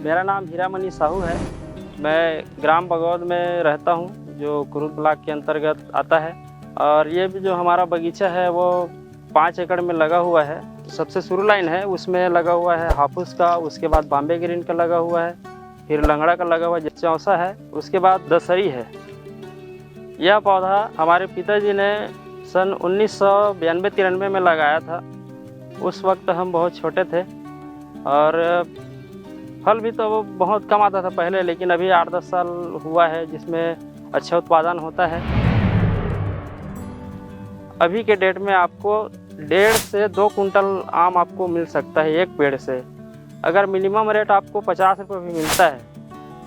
मेरा नाम हीरामणि साहू है। मैं ग्राम बगौद में रहता हूँ, जो कुरुद ब्लॉक के अंतर्गत आता है। और ये भी जो हमारा बगीचा है वो 5 एकड़ में लगा हुआ है। सबसे शुरू लाइन है, उसमें लगा हुआ है हापुस का, उसके बाद बॉम्बे ग्रीन का लगा हुआ है, फिर लंगड़ा का लगा हुआ है, चौसा है, उसके बाद दशहरी है। यह पौधा हमारे पिताजी ने सन 1992-93 में लगाया था। उस वक्त हम बहुत छोटे थे और फल भी तो वो बहुत कम आता था पहले, लेकिन अभी 8-10 साल हुआ है जिसमें अच्छा उत्पादन होता है। अभी के डेट में आपको 1.5 से 2 कुंटल आम आपको मिल सकता है एक पेड़ से। अगर मिनिमम रेट आपको 50 रुपये भी मिलता है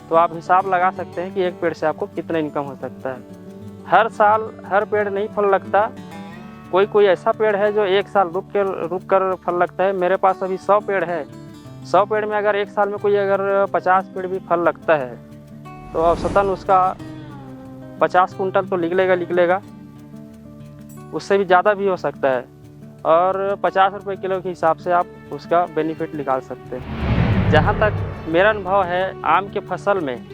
तो आप हिसाब लगा सकते हैं कि एक पेड़ से आपको कितना इनकम हो सकता है। हर साल हर पेड़ नहीं फल लगता, कोई ऐसा पेड़ है जो एक साल रुक कर फल लगता है। मेरे पास अभी 100 पेड़ है। 100 पेड़ में अगर एक साल में कोई अगर 50 पेड़ भी फल लगता है तो औसतन उसका 50 कुंटल तो निकलेगा। उससे भी ज़्यादा भी हो सकता है और 50 रुपये किलो के हिसाब से आप उसका बेनिफिट निकाल सकते हैं। जहाँ तक मेरा अनुभव है, आम के फसल में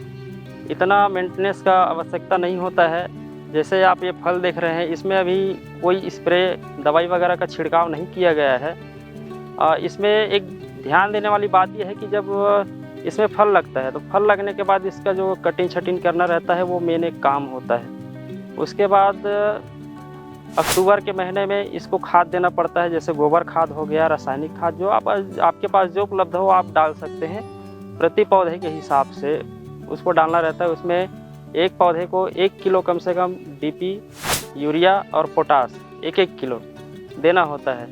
इतना मेंटेनेंस का आवश्यकता नहीं होता है। जैसे आप ये फल देख रहे हैं, इसमें अभी कोई स्प्रे दवाई वगैरह का छिड़काव नहीं किया गया है। इसमें एक ध्यान देने वाली बात यह है कि जब इसमें फल लगता है तो फल लगने के बाद इसका जो कटिंग छटिंग करना रहता है वो मेन एक काम होता है। उसके बाद अक्टूबर के महीने में इसको खाद देना पड़ता है, जैसे गोबर खाद हो गया, रासायनिक खाद जो आपके पास जो उपलब्ध हो आप डाल सकते हैं। प्रति पौधे के हिसाब से उसको डालना रहता है। उसमें एक पौधे को 1 किलो कम से कम DP, यूरिया और पोटास 1-1 किलो देना होता है।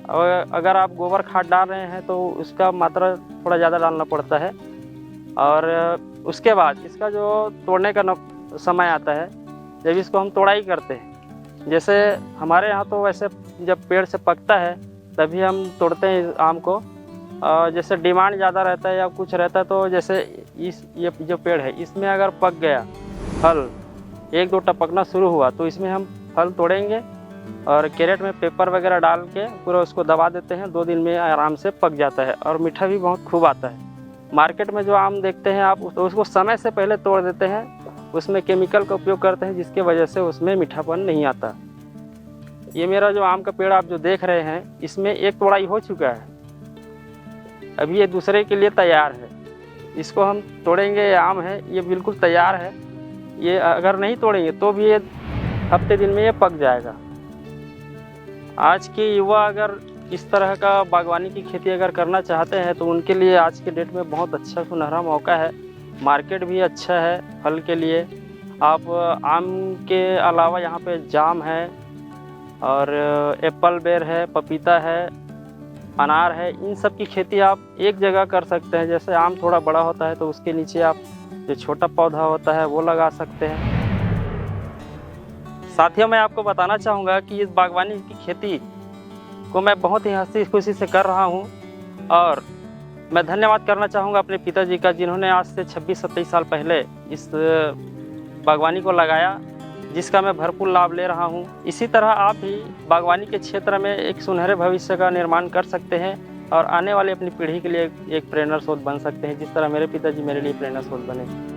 और अगर आप गोबर खाद डाल रहे हैं तो उसका मात्रा थोड़ा ज़्यादा डालना पड़ता है। और उसके बाद इसका जो तोड़ने का समय आता है, जब इसको हम तोड़ाई करते हैं, जैसे हमारे यहाँ तो वैसे जब पेड़ से पकता है तभी हम तोड़ते हैं आम को। जैसे डिमांड ज़्यादा रहता है या कुछ रहता है तो जैसे ये जो पेड़ है इसमें अगर पक गया फल, 1-2 टपकना शुरू हुआ तो इसमें हम फल तोड़ेंगे और कैरेट में पेपर वगैरह डाल के पूरा उसको दबा देते हैं। 2 दिन में आराम से पक जाता है और मीठा भी बहुत खूब आता है। मार्केट में जो आम देखते हैं आप उसको समय से पहले तोड़ देते हैं, उसमें केमिकल का उपयोग करते हैं जिसके वजह से उसमें मीठापन नहीं आता। ये मेरा जो आम का पेड़ आप जो देख रहे हैं, इसमें एक तोड़ाई हो चुका है, अभी ये दूसरे के लिए तैयार है। इसको हम तोड़ेंगे। ये आम है, ये बिल्कुल तैयार है। ये अगर नहीं तोड़ेंगे तो भी ये हफ्ते दिन में ये पक जाएगा। आज के युवा अगर इस तरह का बागवानी की खेती अगर करना चाहते हैं तो उनके लिए आज के डेट में बहुत अच्छा सुनहरा मौका है। मार्केट भी अच्छा है फल के लिए। आप आम के अलावा यहाँ पे जाम है और एप्पल बेर है, पपीता है, अनार है। इन सब की खेती आप एक जगह कर सकते हैं। जैसे आम थोड़ा बड़ा होता है तो उसके नीचे आप जो छोटा पौधा होता है वो लगा सकते हैं। साथियों, मैं आपको बताना चाहूँगा कि इस बागवानी की खेती को मैं बहुत ही हंसी खुशी से कर रहा हूँ और मैं धन्यवाद करना चाहूँगा अपने पिताजी का, जिन्होंने आज से 26-27 साल पहले इस बागवानी को लगाया, जिसका मैं भरपूर लाभ ले रहा हूँ। इसी तरह आप भी बागवानी के क्षेत्र में एक सुनहरे भविष्य का निर्माण कर सकते हैं और आने वाली अपनी पीढ़ी के लिए एक प्रेरणा स्रोत बन सकते हैं, जिस तरह मेरे पिताजी मेरे लिए प्रेरणा स्रोत बने।